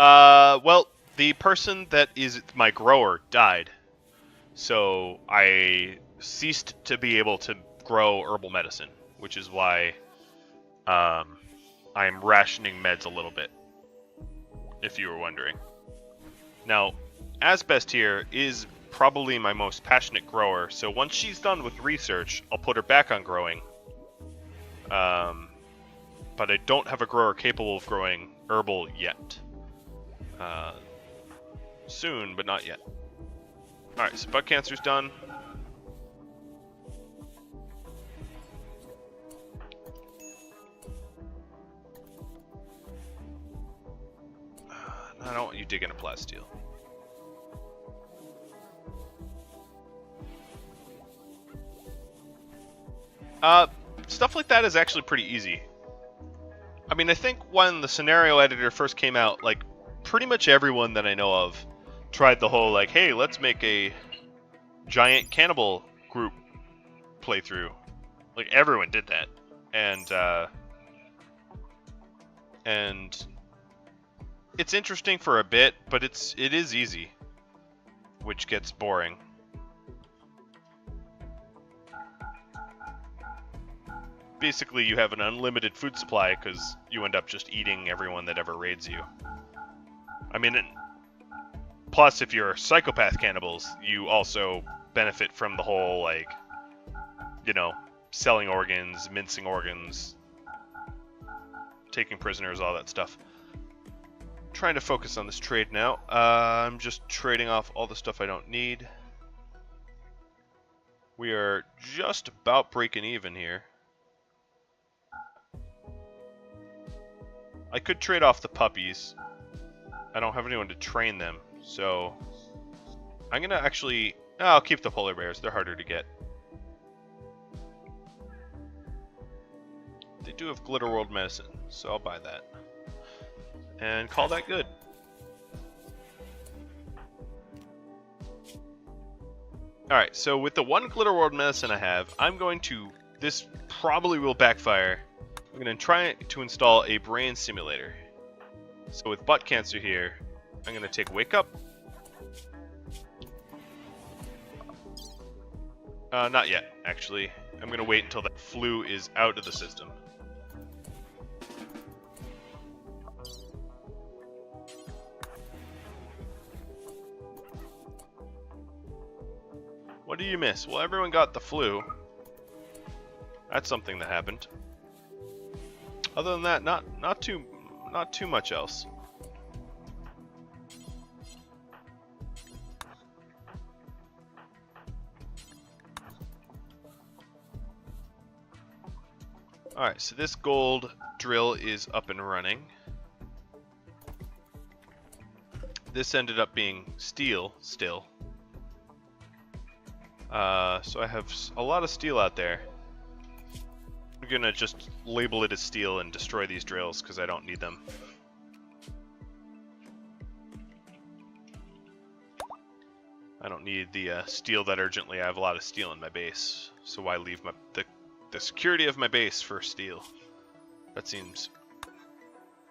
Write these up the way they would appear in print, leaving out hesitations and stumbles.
Well, the person that is my grower died, so I ceased to be able to grow herbal medicine, which is why I'm rationing meds a little bit, if you were wondering. Now, Asbest here is probably my most passionate grower, so once she's done with research, I'll put her back on growing. But I don't have a grower capable of growing herbal yet. Soon, but not yet. Alright, so bug cancer's done. I don't want you digging a plasteel. Stuff like that is actually pretty easy. I mean, I think when the scenario editor first came out, like, pretty much everyone that I know of tried the whole, like, hey, let's make a giant cannibal group playthrough. Like, everyone did that. And it's interesting for a bit, but it is easy, which gets boring. Basically, you have an unlimited food supply because you end up just eating everyone that ever raids you. I mean, plus if you're psychopath cannibals, you also benefit from the whole, like, you know, selling organs, mincing organs, taking prisoners, all that stuff. Trying to focus on this trade now. I'm just trading off all the stuff I don't need. We are just about breaking even here. I could trade off the puppies. I don't have anyone to train them, so I'm gonna actually... I'll keep the polar bears. They're harder to get. They do have Glitter World medicine, so I'll buy that. And call that good. Alright, so with the one Glitter World medicine I have, I'm going to... This probably will backfire. I'm going to try to install a brain simulator. So with butt cancer here, I'm going to take Wake Up. Not yet, actually. I'm going to wait until that flu is out of the system. What do you miss? Well, everyone got the flu. That's something that happened. Other than that, not too much else. Alright, so this gold drill is up and running. This ended up being steel still. So I have a lot of steel out there. I'm gonna just label it as steel and destroy these drills because I don't need them. I don't need the steel that urgently. I have a lot of steel in my base, so why leave the security of my base for steel? That seems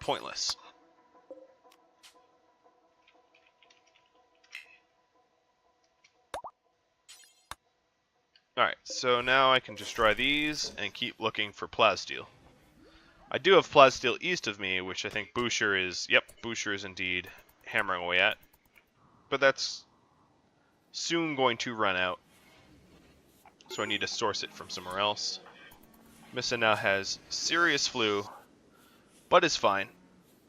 pointless. Alright, so now I can destroy these and keep looking for plasteel. I do have plasteel east of me, which I think Boucher is... Yep, Boucher is indeed hammering away at. But that's soon going to run out. So I need to source it from somewhere else. Missa now has serious flu, but is fine.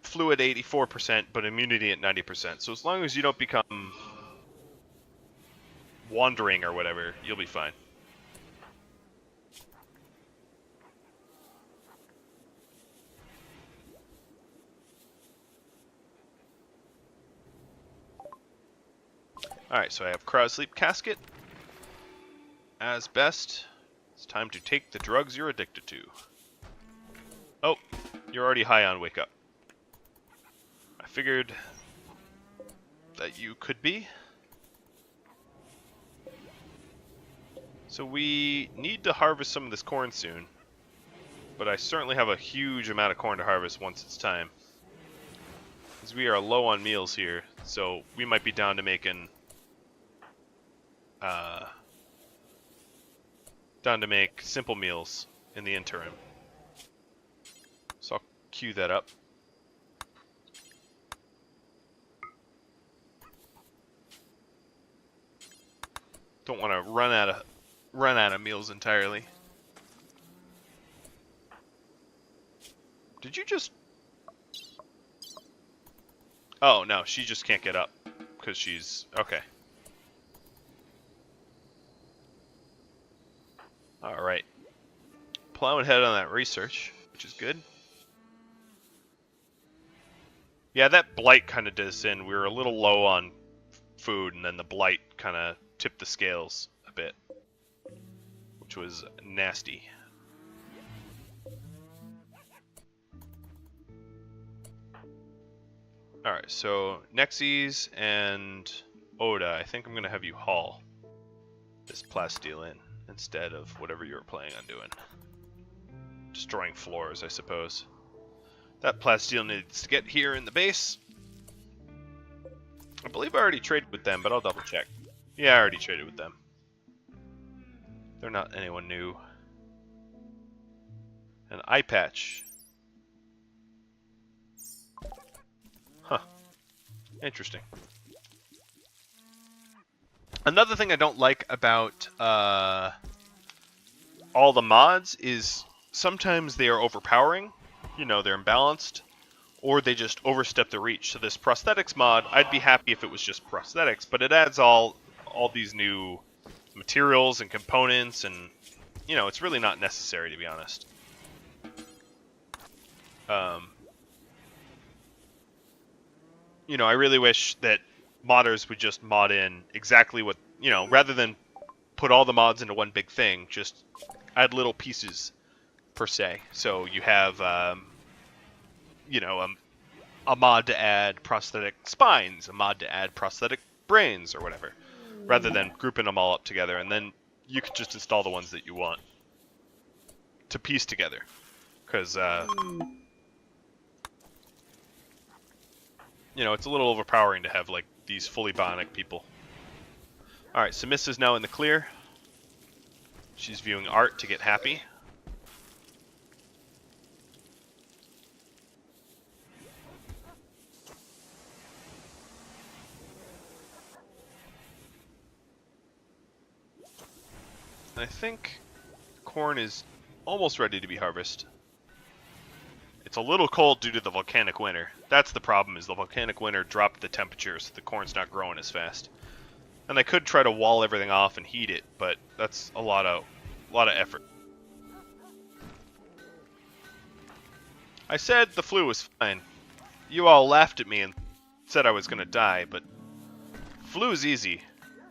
Flu at 84%, but immunity at 90%. So as long as you don't become wandering or whatever, you'll be fine. Alright, so I have Crowd Sleep Casket. As best, it's time to take the drugs you're addicted to. Oh, you're already high on Wake Up. I figured that you could be. So we need to harvest some of this corn soon. But I certainly have a huge amount of corn to harvest once it's time. Because we are low on meals here, so we might be down to making... down to make simple meals in the interim. So I'll queue that up. Don't want to run out of meals entirely. Did you just... Oh, no, she just can't get up because she's... Okay. Alright. Plowing ahead on that research, which is good. Yeah, that blight kind of did us in. We were a little low on food, and then the blight kind of tipped the scales a bit, which was nasty. Alright, so Nexys and Oda, I think I'm going to have you haul this plasteel in instead of whatever you were planning on doing. Destroying floors, I suppose. That plasteel needs to get here in the base. I believe I already traded with them, but I'll double check. Yeah, I already traded with them. They're not anyone new. An eye patch. Huh. Interesting. Another thing I don't like about all the mods is sometimes they are overpowering. You know, they're imbalanced. Or they just overstep the reach. So this prosthetics mod, I'd be happy if it was just prosthetics, but it adds all these new materials and components, and you know, it's really not necessary, to be honest. You know, I really wish that modders would just mod in exactly what, you know, rather than put all the mods into one big thing, just add little pieces per se. So you have, you know, a mod to add prosthetic spines, a mod to add prosthetic brains, or whatever, rather than grouping them all up together, and then you could just install the ones that you want to piece together. Because, you know, it's a little overpowering to have, like, these fully bionic people. Alright, so Miss is now in the clear. She's viewing art to get happy. I think corn is almost ready to be harvested. It's a little cold due to the volcanic winter. That's the problem, is the volcanic winter dropped the temperature, so the corn's not growing as fast. And I could try to wall everything off and heat it, but that's a lot of effort. I said the flu was fine. You all laughed at me and said I was gonna die, but flu is easy.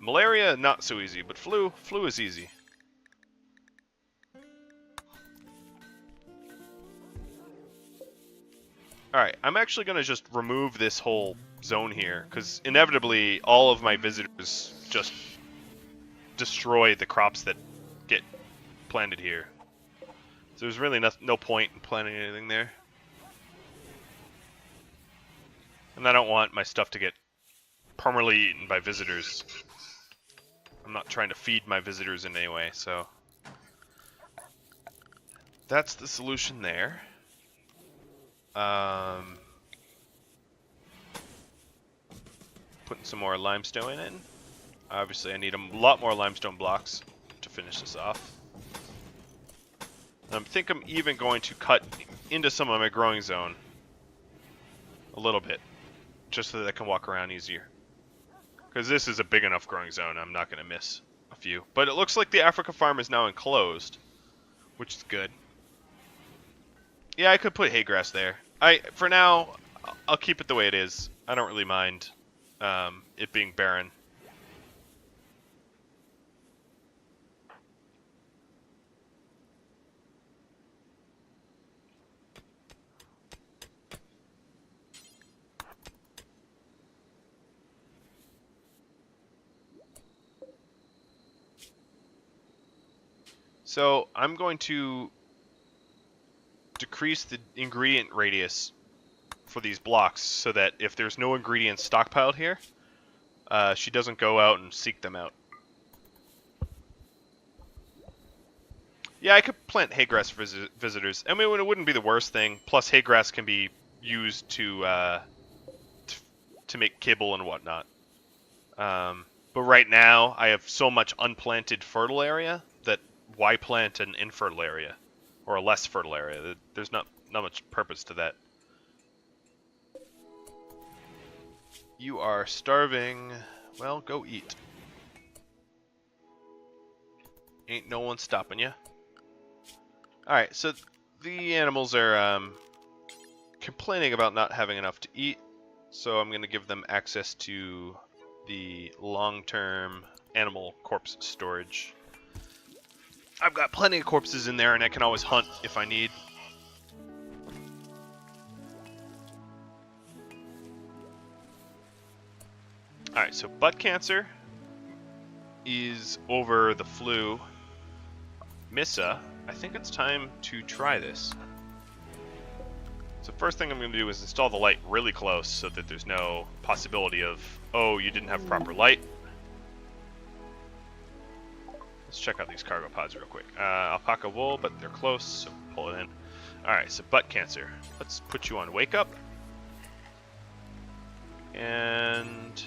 Malaria, not so easy, but flu is easy. Alright, I'm actually going to just remove this whole zone here, because inevitably all of my visitors just destroy the crops that get planted here. So there's really no point in planting anything there. And I don't want my stuff to get permanently eaten by visitors. I'm not trying to feed my visitors in any way, so... That's the solution there. Putting some more limestone in. Obviously I need a lot more limestone blocks to finish this off. And I think I'm even going to cut into some of my growing zone a little bit, just so that I can walk around easier. Because this is a big enough growing zone, I'm not going to miss a few. But it looks like the Africa farm is now enclosed, which is good. Yeah, I could put hay grass there. For now, I'll keep it the way it is. I don't really mind it being barren. So I'm going to decrease the ingredient radius for these blocks so that if there's no ingredients stockpiled here, she doesn't go out and seek them out. Yeah, I could plant haygrass for visitors. I mean, it wouldn't be the worst thing. Plus, haygrass can be used to make kibble and whatnot. But right now, I have so much unplanted fertile area that why plant an infertile area or a less fertile area? There's not much purpose to that. You are starving. Well, go eat. Ain't no one stopping you. Alright, so the animals are complaining about not having enough to eat, so I'm going to give them access to the long-term animal corpse storage. I've got plenty of corpses in there, and I can always hunt if I need. Alright, so butt cancer is over the flu. Missa, I think it's time to try this. So first thing I'm going to do is install the light really close so that there's no possibility of, oh, you didn't have proper light. Let's check out these cargo pods real quick. Alpaca wool, but they're close, so pull it in. Alright, so butt cancer. Let's put you on wake up. And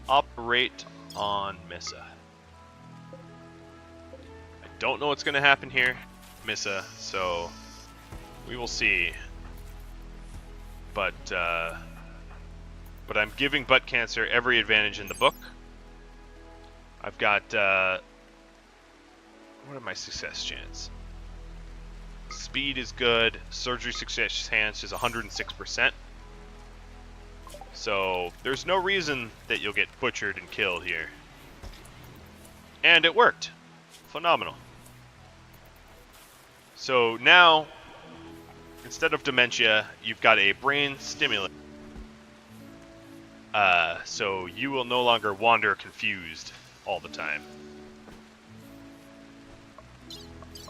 operate on Missa. I don't know what's going to happen here, Missa, so we will see. But I'm giving butt cancer every advantage in the book. I've got, what are my success chance? Speed is good. Surgery success chance is 106%. So there's no reason that you'll get butchered and killed here. And it worked. Phenomenal. So now, instead of dementia, you've got a brain stimulant. So you will no longer wander confused all the time.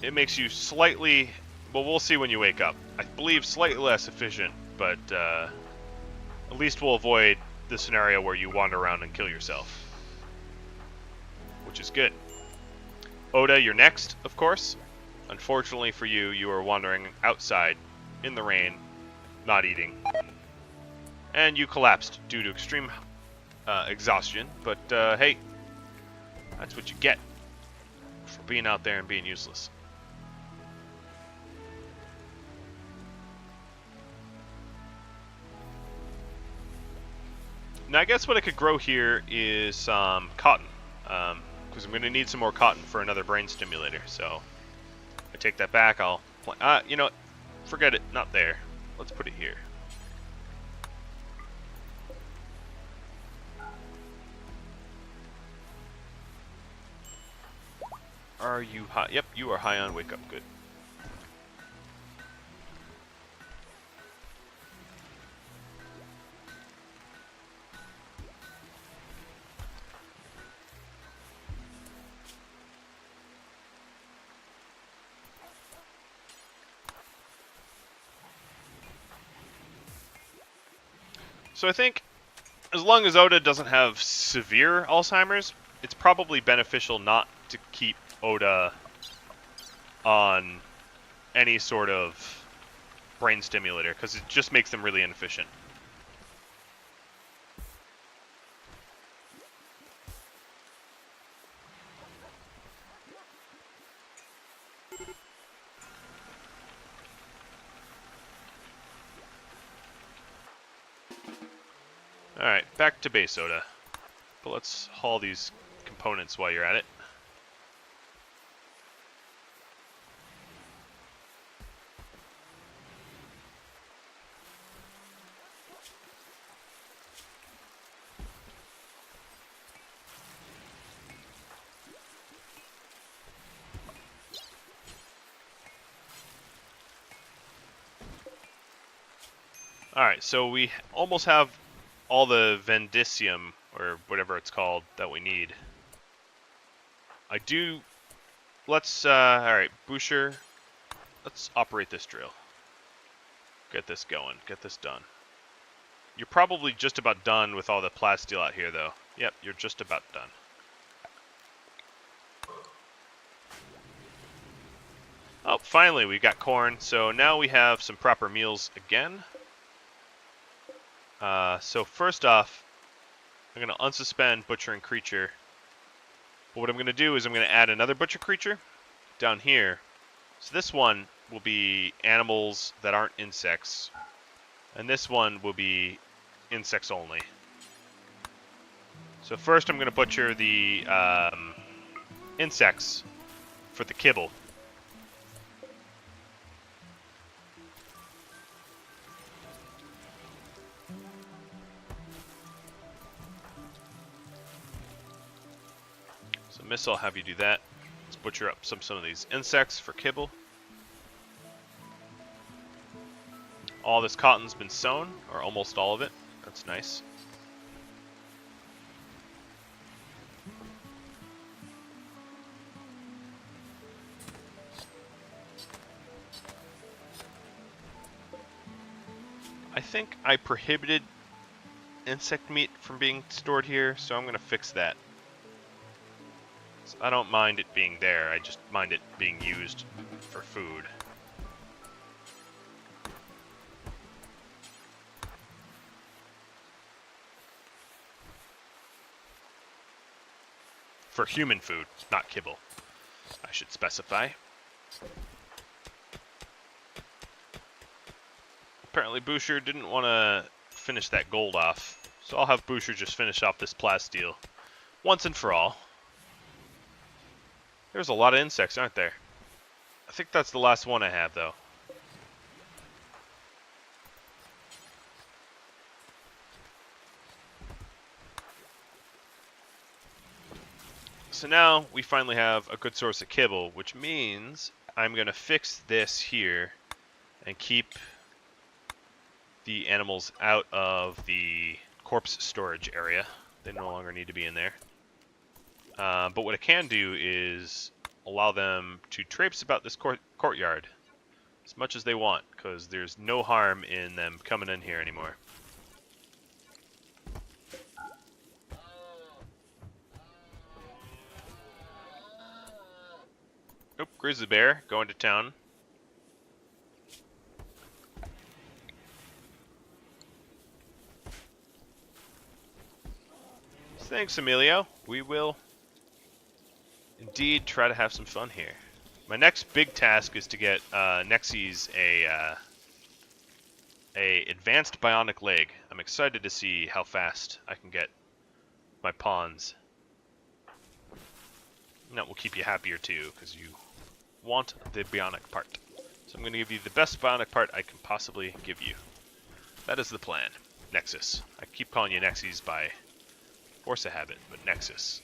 It makes you slightly, well, we'll see when you wake up. I believe slightly less efficient, but at least we'll avoid the scenario where you wander around and kill yourself, which is good. Oda, you're next, of course. Unfortunately for you, you are wandering outside in the rain, not eating. And you collapsed due to extreme exhaustion, but hey, that's what you get for being out there and being useless. Now I guess what I could grow here is some cotton, because I'm going to need some more cotton for another brain stimulator, so I take that back. I'll you know what? Forget it, not there. Let's put it here. Are you high? Yep, you are high on wake up. Good. So I think as long as Oda doesn't have severe Alzheimer's, it's probably beneficial not to keep Oda on any sort of brain stimulator, because it just makes them really inefficient. Alright, back to base, Oda. But let's haul these components while you're at it. Alright, so we almost have all the Vendicium, or whatever it's called, that we need. Let's, alright, Boucher, let's operate this drill. Get this going. Get this done. You're probably just about done with all the plasteel out here, though. Yep, you're just about done. Oh, finally, we got corn. So now we have some proper meals again. So first off, I'm going to unsuspend butchering creature. But what I'm going to do is I'm going to add another butcher creature down here. So this one will be animals that aren't insects. And this one will be insects only. So first I'm going to butcher the insects for the kibble. So Miss, I'll have you do that. Let's butcher up some of these insects for kibble. All this cotton's been sown, or almost all of it. That's nice. I think I prohibited insect meat from being stored here, so I'm going to fix that. So I don't mind it being there, I just mind it being used for food. For human food, not kibble, I should specify. Apparently Boucher didn't want to finish that gold off, so I'll have Boucher just finish off this plasteel once and for all. There's a lot of insects, aren't there? I think that's the last one I have, though. So now we finally have a good source of kibble, which means I'm going to fix this here and keep the animals out of the corpse storage area. They no longer need to be in there. But what I can do is allow them to traipse about this courtyard as much as they want, because there's no harm in them coming in here anymore. Nope, grizzly bear going to town. Thanks, Emilio. We will indeed try to have some fun here. My next big task is to get Nexy's a advanced bionic leg. I'm excited to see how fast I can get my pawns. And that will keep you happier too, because you want the bionic part. So I'm going to give you the best bionic part I can possibly give you. That is the plan. Nexus. I keep calling you Nexys by force of habit, but Nexus.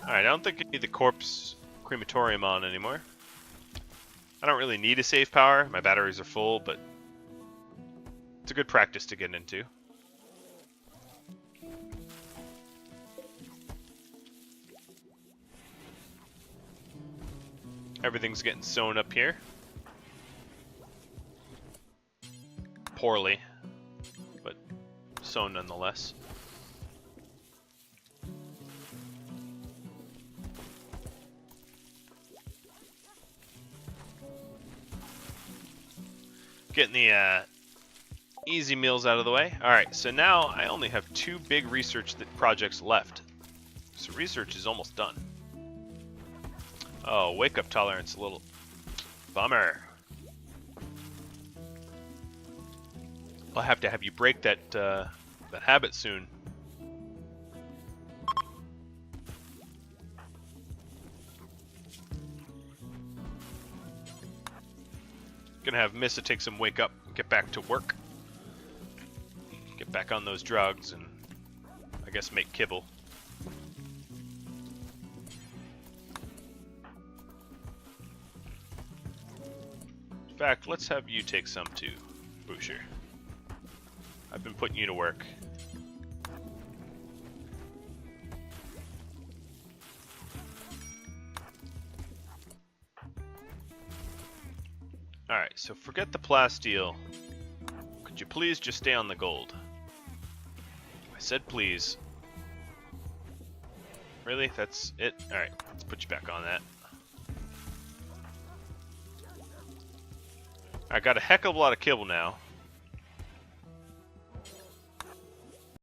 Alright, I don't think I need the corpse crematorium on anymore. I don't really need a save power. My batteries are full, but it's a good practice to get into. Everything's getting sewn up here. Poorly, but sewn nonetheless. Getting the easy meals out of the way. Alright, so now I only have 2 big research projects left. So research is almost done. Oh, wake up tolerance, a little bummer. I'll have to have you break that that habit soon. Gonna have Missa take some wake up, get back to work, get back on those drugs, and I guess make kibble. In fact, let's have you take some too, Boucher. I've been putting you to work. Alright, so forget the plasteel. Could you please just stay on the gold? I said please. Really? That's it? Alright, let's put you back on that. I got a heck of a lot of kibble now.